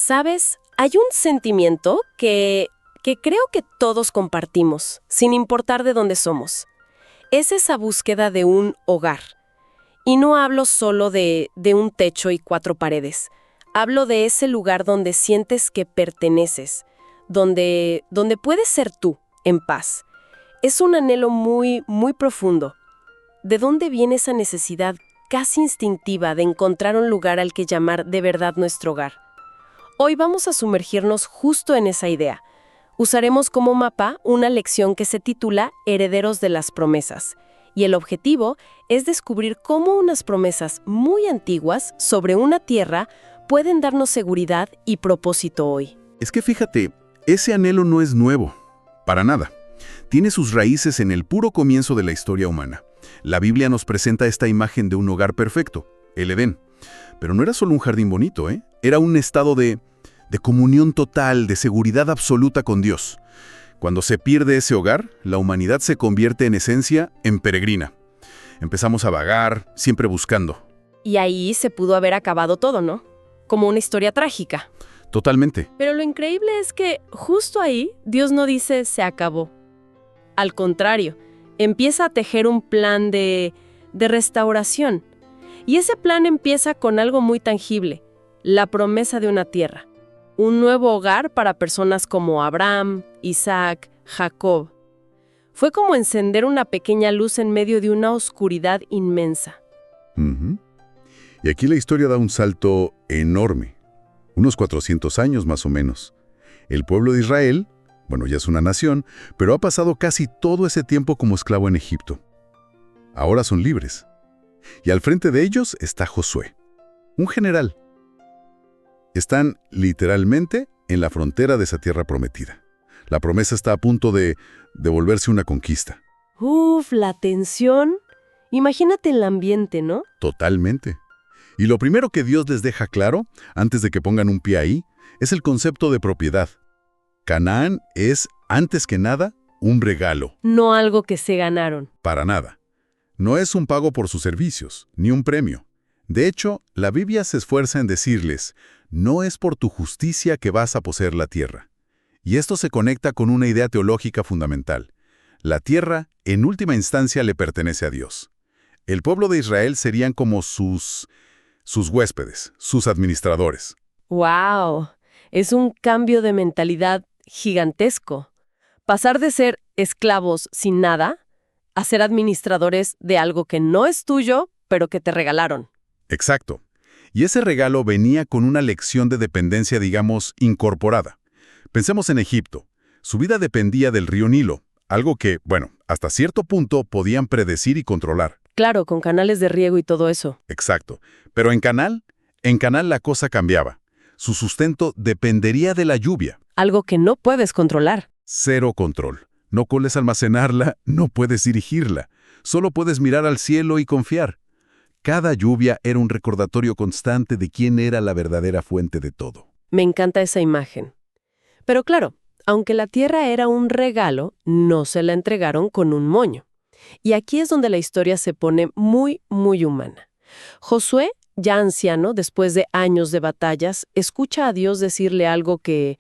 ¿Sabes? Hay un sentimiento que creo que todos compartimos, sin importar de dónde somos. Es esa búsqueda de un hogar. Y no hablo solo de un techo y 4 paredes. Hablo de ese lugar donde sientes que perteneces, donde puedes ser tú, en paz. Es un anhelo muy, muy profundo. ¿De dónde viene esa necesidad casi instintiva de encontrar un lugar al que llamar de verdad nuestro hogar? Hoy vamos a sumergirnos justo en esa idea. Usaremos como mapa una lección que se titula Herederos de las promesas. Y el objetivo es descubrir cómo unas promesas muy antiguas sobre una tierra pueden darnos seguridad y propósito hoy. Es que fíjate, ese anhelo no es nuevo, para nada. Tiene sus raíces en el puro comienzo de la historia humana. La Biblia nos presenta esta imagen de un hogar perfecto, el Edén. Pero no era solo un jardín bonito, ¿eh? Era un estado de comunión total, de seguridad absoluta con Dios. Cuando se pierde ese hogar, la humanidad se convierte en esencia en peregrina. Empezamos a vagar, siempre buscando. Y ahí se pudo haber acabado todo, ¿no? Como una historia trágica. Totalmente. Pero lo increíble es que justo ahí Dios no dice se acabó. Al contrario, empieza a tejer un plan de restauración. Y ese plan empieza con algo muy tangible, la promesa de una tierra. Un nuevo hogar para personas como Abraham, Isaac, Jacob. Fue como encender una pequeña luz en medio de una oscuridad inmensa. Y aquí la historia da un salto enorme, unos 400 años más o menos. El pueblo de Israel, bueno, ya es una nación, pero ha pasado casi todo ese tiempo como esclavo en Egipto. Ahora son libres. Y al frente de ellos está Josué, un general. Están literalmente en la frontera de esa tierra prometida. La promesa está a punto de volverse una conquista. La tensión. Imagínate el ambiente, ¿no? Totalmente. Y lo primero que Dios les deja claro, antes de que pongan un pie ahí, es el concepto de propiedad. Canaán es, antes que nada, un regalo. No algo que se ganaron. Para nada. No es un pago por sus servicios, ni un premio. De hecho, la Biblia se esfuerza en decirles, no es por tu justicia que vas a poseer la tierra. Y esto se conecta con una idea teológica fundamental. La tierra, en última instancia, le pertenece a Dios. El pueblo de Israel serían como sus huéspedes, sus administradores. ¡Wow! Es un cambio de mentalidad gigantesco. Pasar de ser esclavos sin nada a ser administradores de algo que no es tuyo, pero que te regalaron. Exacto. Y ese regalo venía con una lección de dependencia, digamos, incorporada. Pensemos en Egipto. Su vida dependía del río Nilo, algo que, bueno, hasta cierto punto podían predecir y controlar. Claro, con canales de riego y todo eso. Exacto. Pero en Canaán la cosa cambiaba. Su sustento dependería de la lluvia. Algo que no puedes controlar. Cero control. No puedes almacenarla, no puedes dirigirla. Solo puedes mirar al cielo y confiar. Cada lluvia era un recordatorio constante de quién era la verdadera fuente de todo. Me encanta esa imagen. Pero claro, aunque la tierra era un regalo, no se la entregaron con un moño. Y aquí es donde la historia se pone muy, muy humana. Josué, ya anciano, después de años de batallas, escucha a Dios decirle algo que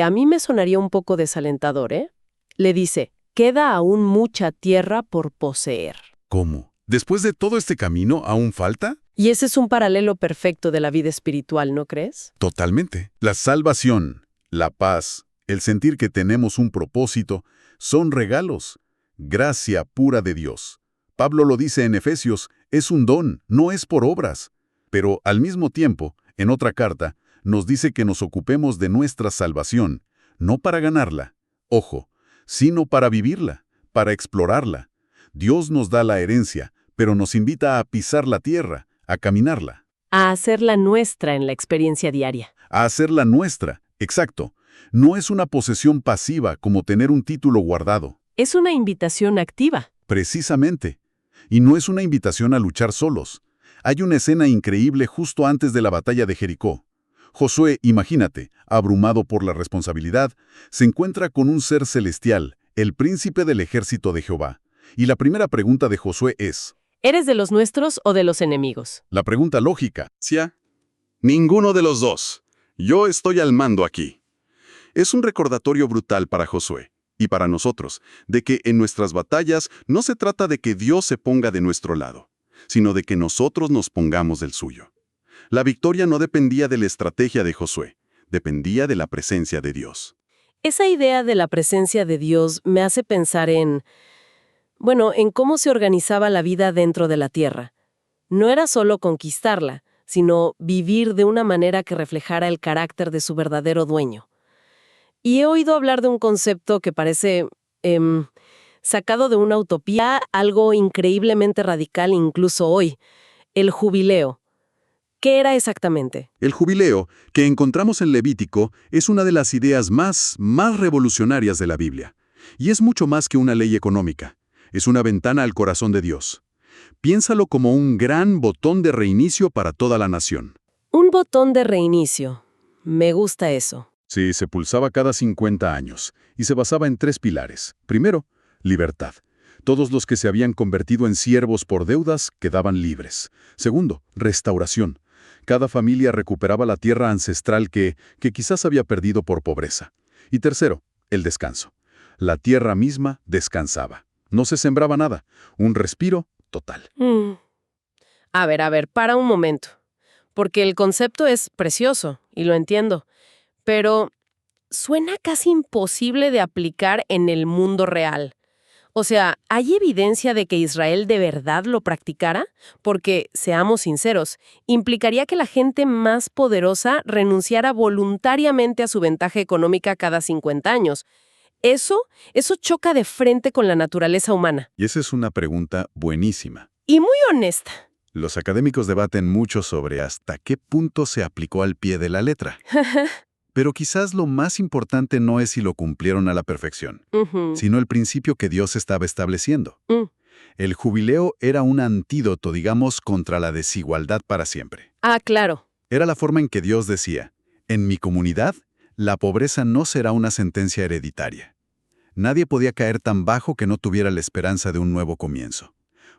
a mí me sonaría un poco desalentador, ¿eh? Le dice, queda aún mucha tierra por poseer. ¿Cómo? ¿Después de todo este camino aún falta? Y ese es un paralelo perfecto de la vida espiritual, ¿no crees? Totalmente. La salvación, la paz, el sentir que tenemos un propósito, son regalos. Gracia pura de Dios. Pablo lo dice en Efesios, es un don, no es por obras. Pero al mismo tiempo, en otra carta, nos dice que nos ocupemos de nuestra salvación, no para ganarla, ojo, sino para vivirla, para explorarla. Dios nos da la herencia, pero nos invita a pisar la tierra, a caminarla. A hacerla nuestra en la experiencia diaria. A hacerla nuestra, exacto. No es una posesión pasiva como tener un título guardado. Es una invitación activa. Precisamente. Y no es una invitación a luchar solos. Hay una escena increíble justo antes de la batalla de Jericó. Josué, imagínate, abrumado por la responsabilidad, se encuentra con un ser celestial, el príncipe del ejército de Jehová. Y la primera pregunta de Josué es: ¿eres de los nuestros o de los enemigos? La pregunta lógica. ¿Sí? Ninguno de los dos. Yo estoy al mando aquí. Es un recordatorio brutal para Josué y para nosotros, de que en nuestras batallas no se trata de que Dios se ponga de nuestro lado, sino de que nosotros nos pongamos del suyo. La victoria no dependía de la estrategia de Josué, dependía de la presencia de Dios. Esa idea de la presencia de Dios me hace pensar en cómo se organizaba la vida dentro de la tierra. No era solo conquistarla, sino vivir de una manera que reflejara el carácter de su verdadero dueño. Y he oído hablar de un concepto que parece sacado de una utopía, algo increíblemente radical incluso hoy, el jubileo. ¿Qué era exactamente? El jubileo, que encontramos en Levítico, es una de las ideas más revolucionarias de la Biblia. Y es mucho más que una ley económica. Es una ventana al corazón de Dios. Piénsalo como un gran botón de reinicio para toda la nación. Un botón de reinicio. Me gusta eso. Sí, se pulsaba cada 50 años y se basaba en 3 pilares. Primero, libertad. Todos los que se habían convertido en siervos por deudas quedaban libres. Segundo, restauración. Cada familia recuperaba la tierra ancestral que quizás había perdido por pobreza. Y tercero, el descanso. La tierra misma descansaba. No se sembraba nada. Un respiro total. A ver, para un momento. Porque el concepto es precioso, y lo entiendo. Pero suena casi imposible de aplicar en el mundo real. O sea, ¿hay evidencia de que Israel de verdad lo practicara? Porque, seamos sinceros, implicaría que la gente más poderosa renunciara voluntariamente a su ventaja económica cada 50 años. Eso choca de frente con la naturaleza humana. Y esa es una pregunta buenísima. Y muy honesta. Los académicos debaten mucho sobre hasta qué punto se aplicó al pie de la letra. Pero quizás lo más importante no es si lo cumplieron a la perfección, sino el principio que Dios estaba estableciendo. El jubileo era un antídoto, digamos, contra la desigualdad para siempre. Ah, claro. Era la forma en que Dios decía, en mi comunidad, la pobreza no será una sentencia hereditaria. Nadie podía caer tan bajo que no tuviera la esperanza de un nuevo comienzo.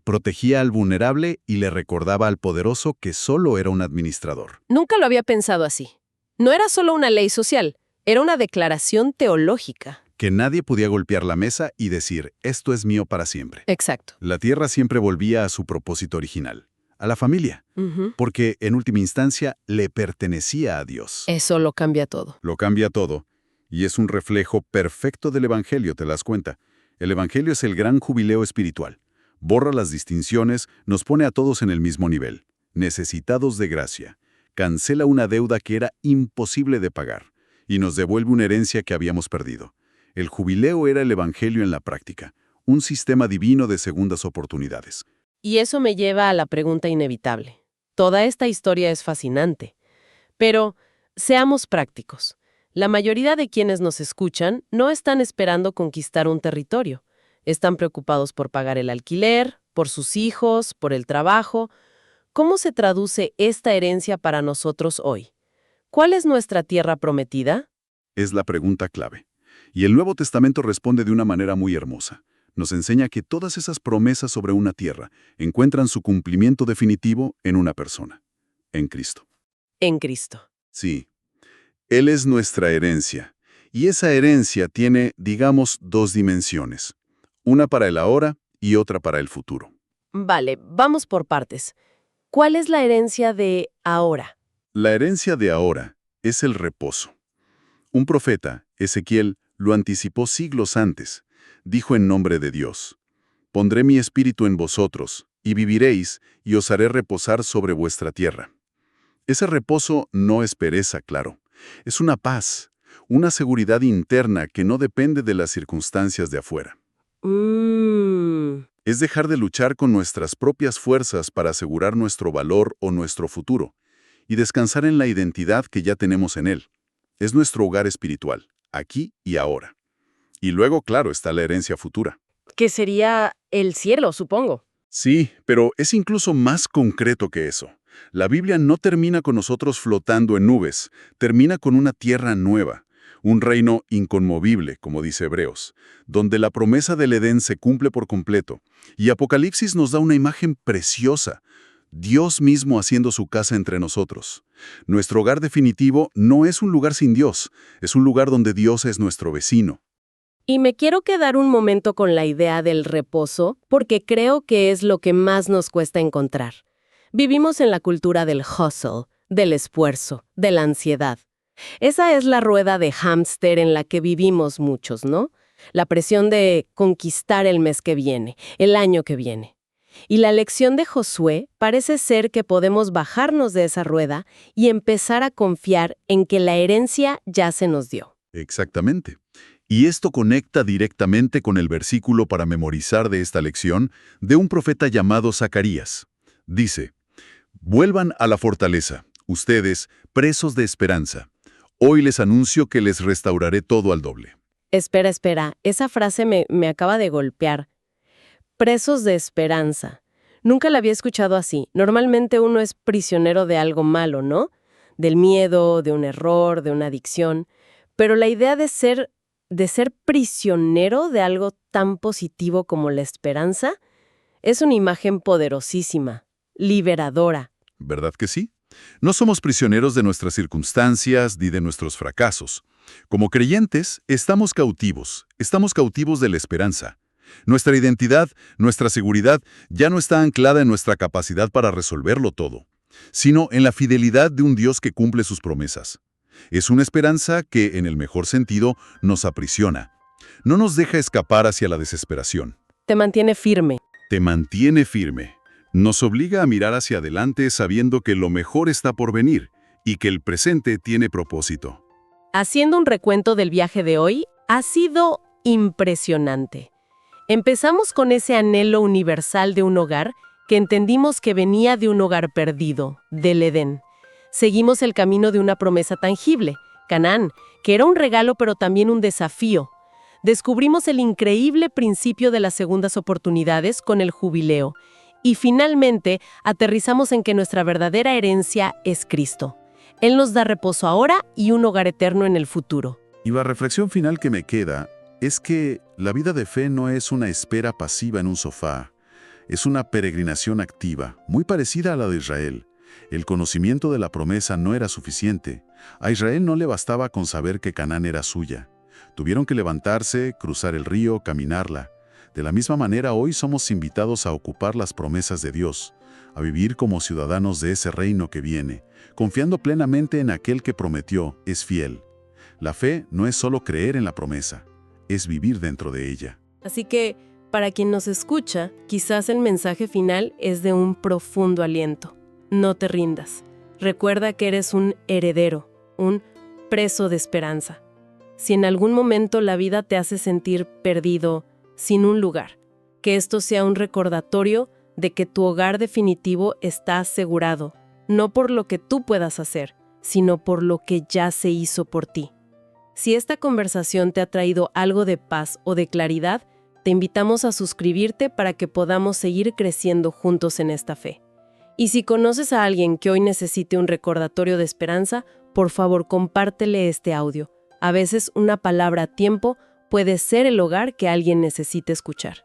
Protegía al vulnerable y le recordaba al poderoso que solo era un administrador. Nunca lo había pensado así. No era solo una ley social, era una declaración teológica. Que nadie podía golpear la mesa y decir, esto es mío para siempre. Exacto. La tierra siempre volvía a su propósito original, a la familia, porque en última instancia le pertenecía a Dios. Eso lo cambia todo. Lo cambia todo, y es un reflejo perfecto del Evangelio, ¿te das cuenta? El Evangelio es el gran jubileo espiritual. Borra las distinciones, nos pone a todos en el mismo nivel, necesitados de gracia. Cancela una deuda que era imposible de pagar y nos devuelve una herencia que habíamos perdido. El jubileo era el Evangelio en la práctica, un sistema divino de segundas oportunidades. Y eso me lleva a la pregunta inevitable. Toda esta historia es fascinante. Pero seamos prácticos. La mayoría de quienes nos escuchan no están esperando conquistar un territorio. Están preocupados por pagar el alquiler, por sus hijos, por el trabajo. ¿Cómo se traduce esta herencia para nosotros hoy? ¿Cuál es nuestra tierra prometida? Es la pregunta clave. Y el Nuevo Testamento responde de una manera muy hermosa. Nos enseña que todas esas promesas sobre una tierra encuentran su cumplimiento definitivo en una persona, en Cristo. En Cristo. Sí, Él es nuestra herencia. Y esa herencia tiene, digamos, 2 dimensiones. Una para el ahora y otra para el futuro. Vale, vamos por partes. ¿Cuál es la herencia de ahora? La herencia de ahora es el reposo. Un profeta, Ezequiel, lo anticipó siglos antes. Dijo en nombre de Dios, «Pondré mi espíritu en vosotros, y viviréis, y os haré reposar sobre vuestra tierra». Ese reposo no es pereza, claro. Es una paz, una seguridad interna que no depende de las circunstancias de afuera. Es dejar de luchar con nuestras propias fuerzas para asegurar nuestro valor o nuestro futuro, y descansar en la identidad que ya tenemos en Él. Es nuestro hogar espiritual, aquí y ahora. Y luego, claro, está la herencia futura. Que sería el cielo, supongo. Sí, pero es incluso más concreto que eso. La Biblia no termina con nosotros flotando en nubes, termina con una tierra nueva. Un reino inconmovible, como dice Hebreos, donde la promesa del Edén se cumple por completo. Y Apocalipsis nos da una imagen preciosa, Dios mismo haciendo su casa entre nosotros. Nuestro hogar definitivo no es un lugar sin Dios, es un lugar donde Dios es nuestro vecino. Y me quiero quedar un momento con la idea del reposo, porque creo que es lo que más nos cuesta encontrar. Vivimos en la cultura del hustle, del esfuerzo, de la ansiedad. Esa es la rueda de hámster en la que vivimos muchos, ¿no? La presión de conquistar el mes que viene, el año que viene. Y la lección de Josué parece ser que podemos bajarnos de esa rueda y empezar a confiar en que la herencia ya se nos dio. Exactamente. Y esto conecta directamente con el versículo para memorizar de esta lección de un profeta llamado Zacarías. Dice, «Vuelvan a la fortaleza, ustedes, presos de esperanza. Hoy les anuncio que les restauraré todo al doble». Espera, esa frase me acaba de golpear. Presos de esperanza. Nunca la había escuchado así. Normalmente uno es prisionero de algo malo, ¿no? Del miedo, de un error, de una adicción. Pero la idea de ser prisionero de algo tan positivo como la esperanza es una imagen poderosísima, liberadora. ¿Verdad que sí? No somos prisioneros de nuestras circunstancias ni de nuestros fracasos. Como creyentes, estamos cautivos de la esperanza. Nuestra identidad, nuestra seguridad, ya no está anclada en nuestra capacidad para resolverlo todo, sino en la fidelidad de un Dios que cumple sus promesas. Es una esperanza que, en el mejor sentido, nos aprisiona. No nos deja escapar hacia la desesperación. Te mantiene firme. Te mantiene firme. Nos obliga a mirar hacia adelante sabiendo que lo mejor está por venir y que el presente tiene propósito. Haciendo un recuento del viaje de hoy, ha sido impresionante. Empezamos con ese anhelo universal de un hogar que entendimos que venía de un hogar perdido, del Edén. Seguimos el camino de una promesa tangible, Canaán, que era un regalo pero también un desafío. Descubrimos el increíble principio de las segundas oportunidades con el jubileo. Y finalmente, aterrizamos en que nuestra verdadera herencia es Cristo. Él nos da reposo ahora y un hogar eterno en el futuro. Y la reflexión final que me queda es que la vida de fe no es una espera pasiva en un sofá. Es una peregrinación activa, muy parecida a la de Israel. El conocimiento de la promesa no era suficiente. A Israel no le bastaba con saber que Canaán era suya. Tuvieron que levantarse, cruzar el río, caminarla. De la misma manera, hoy somos invitados a ocupar las promesas de Dios, a vivir como ciudadanos de ese reino que viene, confiando plenamente en aquel que prometió, es fiel. La fe no es solo creer en la promesa, es vivir dentro de ella. Así que, para quien nos escucha, quizás el mensaje final es de un profundo aliento. No te rindas. Recuerda que eres un heredero, un preso de esperanza. Si en algún momento la vida te hace sentir perdido, sin un lugar, que esto sea un recordatorio de que tu hogar definitivo está asegurado, no por lo que tú puedas hacer, sino por lo que ya se hizo por ti. Si esta conversación te ha traído algo de paz o de claridad, te invitamos a suscribirte para que podamos seguir creciendo juntos en esta fe. Y si conoces a alguien que hoy necesite un recordatorio de esperanza, por favor compártele este audio. A veces una palabra a tiempo puede ser el hogar que alguien necesite escuchar.